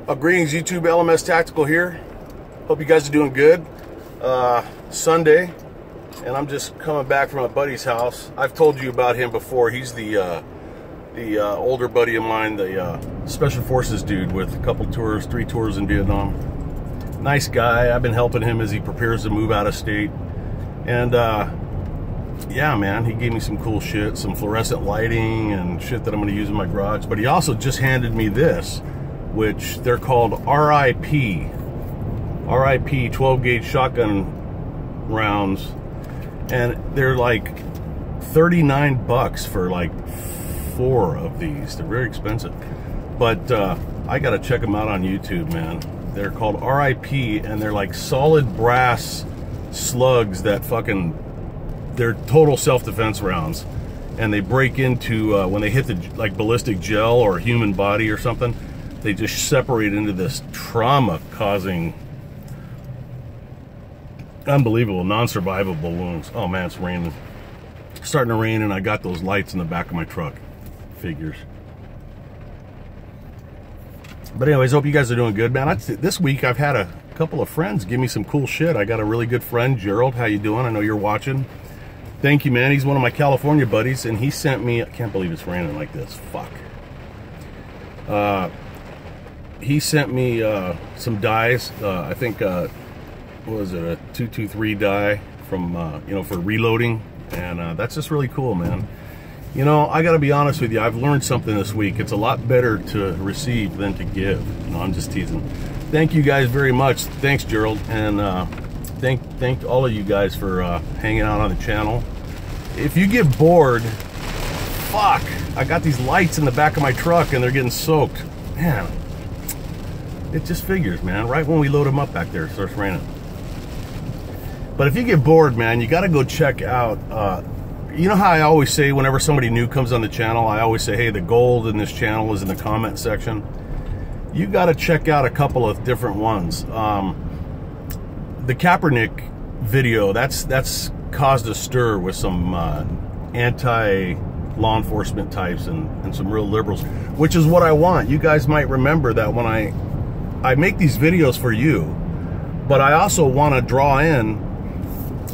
Greetings YouTube, LMS Tactical here. Hope you guys are doing good. Sunday, and I'm just coming back from a buddy's house. I've told you about him before. He's the older buddy of mine, the Special Forces dude with a couple tours, 3 tours in Vietnam. Nice guy. I've been helping him as he prepares to move out of state. And yeah, man, he gave me some cool shit, some fluorescent lighting and shit that I'm going to use in my garage. But he also just handed me this, which they're called RIP 12 gauge shotgun rounds, and they're like 39 bucks for like 4 of these. They're very expensive, but I gotta check them out on YouTube, man. They're called RIP, and they're like solid brass slugs that fucking, they're total self-defense rounds, and they break into when they hit the like ballistic gel or human body or something, they just separate into this trauma-causing, unbelievable, non-survivable wounds. Oh man, it's raining. It's starting to rain, and I got those lights in the back of my truck. Figures. But anyways, hope you guys are doing good, man. This week I've had a couple of friends give me some cool shit. I got a really good friend, Gerald. How you doing? I know you're watching. Thank you, man. He's one of my California buddies, and he sent me, I can't believe it's raining like this. Fuck. He sent me some dies. I think, what was it, a 223 die from, you know, for reloading. And that's just really cool, man. You know, I got to be honest with you. I've learned something this week. It's a lot better to receive than to give. No, I'm just teasing. Thank you guys very much. Thanks, Gerald. And thank all of you guys for hanging out on the channel. If you get bored, fuck, I got these lights in the back of my truck and they're getting soaked. Man, it just figures, man. Right when we load them up back there, it starts raining. But if you get bored, man, you got to go check out, you know how I always say whenever somebody new comes on the channel, I always say, hey, the gold in this channel is in the comment section. You got to check out a couple of different ones. The Kaepernick video, that's caused a stir with some anti-law enforcement types and some real liberals, which is what I want. You guys might remember that when I make these videos for you, but I also want to draw in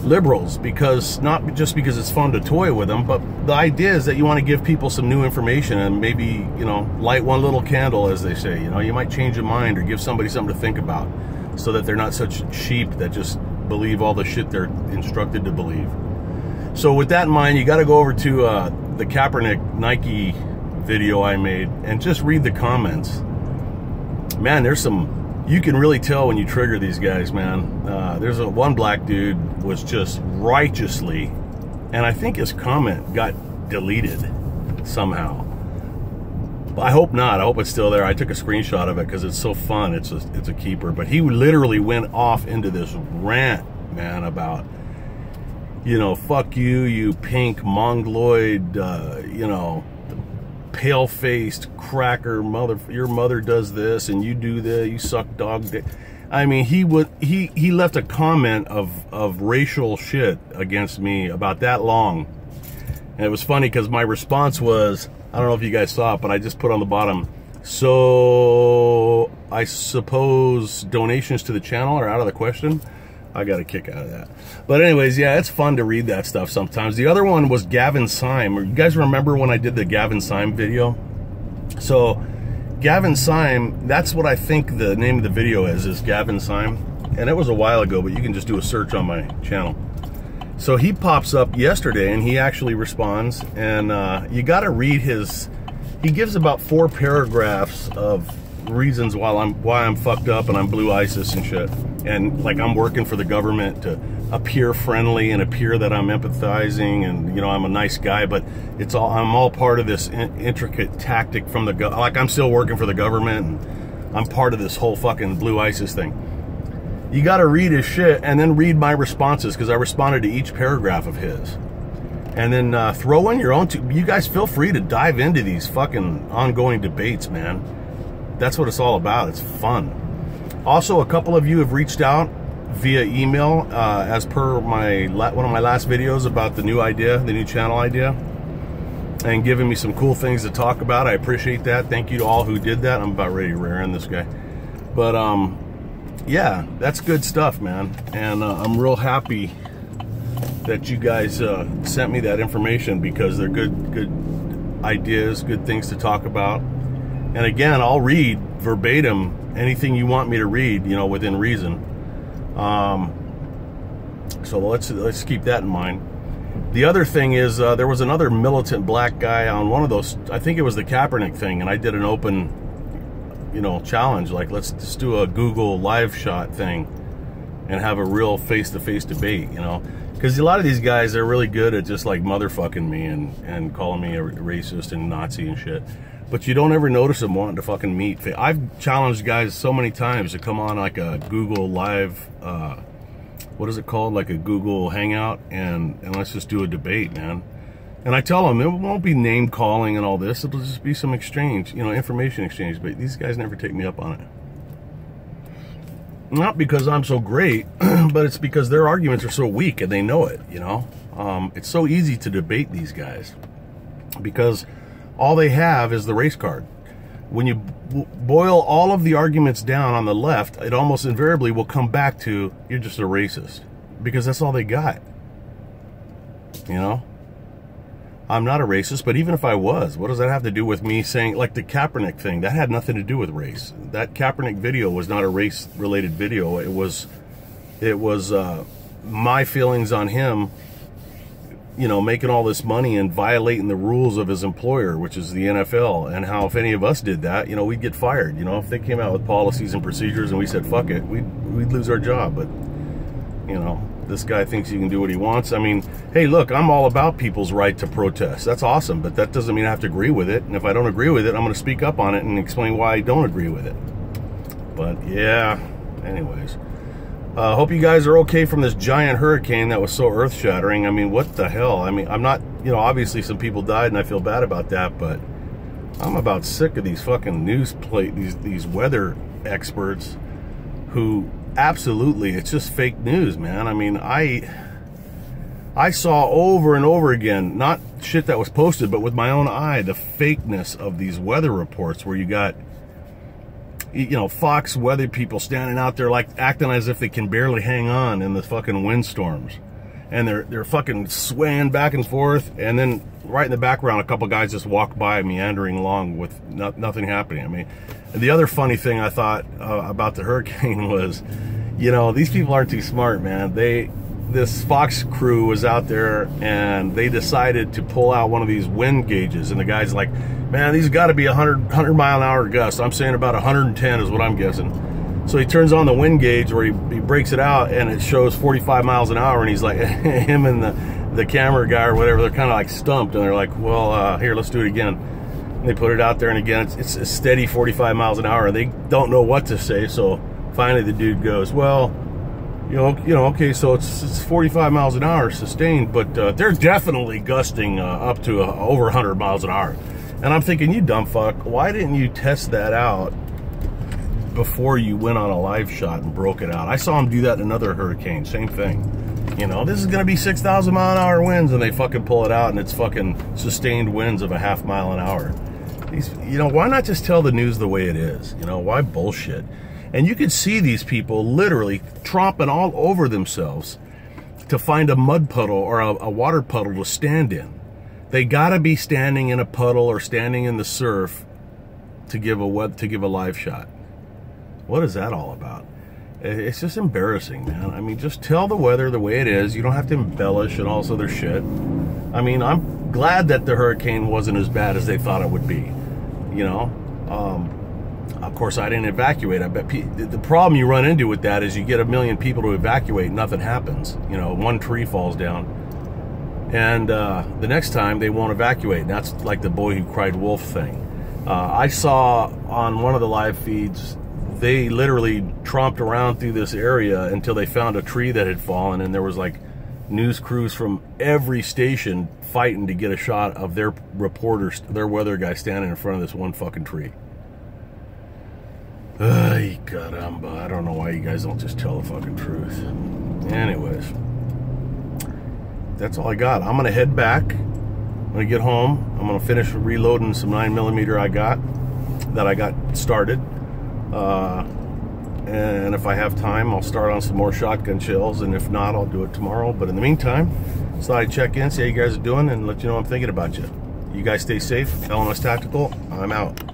liberals, because not just because it's fun to toy with them, but the idea is that you want to give people some new information and maybe, you know, light one little candle, as they say. You know, you might change a mind or give somebody something to think about, so that they're not such sheep that just believe all the shit they're instructed to believe. So with that in mind, you got to go over to the Kaepernick Nike video I made and just read the comments. Man, there's some, you can really tell when you trigger these guys, man. There's one black dude was just righteously, and I think his comment got deleted somehow. I hope not. I hope it's still there. I took a screenshot of it because it's so fun. It's a keeper. But he literally went off into this rant, man, about, you know, fuck you, you pink mongoloid, you know, pale-faced cracker mother. Your mother does this, and you do that. You suck dog dick. I mean, he left a comment of racial shit against me about that long, and it was funny because my response was, I don't know if you guys saw it, but I just put on the bottom, so I suppose donations to the channel are out of the question. I got a kick out of that. But anyways, yeah, it's fun to read that stuff sometimes. The other one was Gavin Syme. You guys remember when I did the Gavin Syme video? So Gavin Syme, that's what I think the name of the video is Gavin Syme. And it was a while ago, but you can just do a search on my channel. So he pops up yesterday, and he actually responds, and you got to read his, he gives about 4 paragraphs of reasons why I'm fucked up and I'm blue ISIS and shit, and like I'm working for the government to appear friendly and appear that I'm empathizing, and you know, I'm a nice guy, but it's all, I'm all part of this intricate tactic from the like I'm still working for the government, and I'm part of this whole fucking blue ISIS thing. You got to read his shit and then read my responses, because I responded to each paragraph of his, and then throw in your own you guys feel free to dive into these fucking ongoing debates, man. That's what it's all about. It's fun. Also, a couple of you have reached out via email as per my one of my last videos about the new idea, the new channel idea. and giving me some cool things to talk about. I appreciate that. Thank you to all who did that. I'm about ready to rear end this guy. But yeah, that's good stuff, man. And I'm real happy that you guys sent me that information, because they're good ideas, good things to talk about. And again, I'll read verbatim anything you want me to read, you know, within reason. So let's keep that in mind. The other thing is, there was another militant black guy on one of those, I think it was the Kaepernick thing, and I did an open, you know, challenge, like, let's just do a Google live shot thing and have a real face-to-face debate, you know, because a lot of these guys are really good at just like motherfucking me and calling me a racist and Nazi and shit, but you don't ever notice them wanting to fucking meet. I've challenged guys so many times to come on like a Google live, what is it called, like a Google Hangout, and let's just do a debate, man. And I tell them it won't be name calling and all this. It'll just be some exchange, you know, information exchange. But these guys never take me up on it. Not because I'm so great, but it's because their arguments are so weak and they know it, you know. It's so easy to debate these guys because all they have is the race card. When you boil all of the arguments down on the left, it almost invariably will come back to, you're just a racist, because that's all they got, you know. I'm not a racist, but even if I was, what does that have to do with me saying, like the Kaepernick thing, that had nothing to do with race. That Kaepernick video was not a race-related video. It was my feelings on him, you know, making all this money and violating the rules of his employer, which is the NFL, and how if any of us did that, you know, we'd get fired. You know, if they came out with policies and procedures and we said, fuck it, we'd lose our job. But, you know, this guy thinks he can do what he wants. I mean, hey, look, I'm all about people's right to protest. That's awesome, but that doesn't mean I have to agree with it. And if I don't agree with it, I'm going to speak up on it and explain why I don't agree with it. But yeah, anyways. Hope you guys are okay from this giant hurricane that was so earth-shattering. I mean, what the hell? I mean, I'm not, you know, obviously some people died and I feel bad about that, but I'm about sick of these fucking these weather experts who absolutely, it's just fake news, man. I mean, I saw over and over again, not shit that was posted, but with my own eye, the fakeness of these weather reports where you got, you know, Fox weather people standing out there like acting as if they can barely hang on in the fucking windstorms, and they're fucking swaying back and forth, and then right in the background a couple guys just walk by meandering along with nothing happening. I mean, and the other funny thing I thought about the hurricane was, you know, these people aren't too smart, man. This Fox crew was out there and they decided to pull out one of these wind gauges, and the guy's like, man, these got to be 100 mile an hour gusts. I'm saying about 110 is what I'm guessing. So he turns on the wind gauge where he breaks it out and it shows 45 miles an hour, and he's like, him and the camera guy or whatever, they're kind of like stumped, and they're like, well, here, let's do it again. And they put it out there, and again, it's a steady 45 miles an hour, and they don't know what to say. So finally the dude goes, well, you know, okay, so it's 45 miles an hour sustained, but they're definitely gusting up to over 100 miles an hour. And I'm thinking, you dumb fuck, why didn't you test that out before you went on a live shot and broke it out? I saw him do that in another hurricane, same thing. You know, this is gonna be 6,000 mile an hour winds, and they fucking pull it out and it's fucking sustained winds of a half mile an hour. You know, why not just tell the news the way it is? You know, why bullshit? And you could see these people literally tromping all over themselves to find a mud puddle or a water puddle to stand in. They gotta be standing in a puddle or standing in the surf to give a live shot. What is that all about? It's just embarrassing, man. I mean, just tell the weather the way it is. You don't have to embellish and all this other shit. I mean, I'm glad that the hurricane wasn't as bad as they thought it would be. You know, of course, I didn't evacuate. I bet the problem you run into with that is you get 1 million people to evacuate, nothing happens. You know, one tree falls down, and the next time they won't evacuate. And that's like the boy who cried wolf thing. I saw on one of the live feeds, they literally tromped around through this area until they found a tree that had fallen, and there was like news crews from every station fighting to get a shot of their reporters, their weather guy standing in front of this one fucking tree. Ay, caramba. I don't know why you guys don't just tell the fucking truth. Anyways, that's all I got. I'm gonna head back. I'm gonna get home. I'm gonna finish reloading some 9mm that I got started. And if I have time, I'll start on some more shotgun shells, and if not, I'll do it tomorrow. But in the meantime, just thought I'd check in, see how you guys are doing, and let you know I'm thinking about you. You guys stay safe. LMS Tactical, I'm out.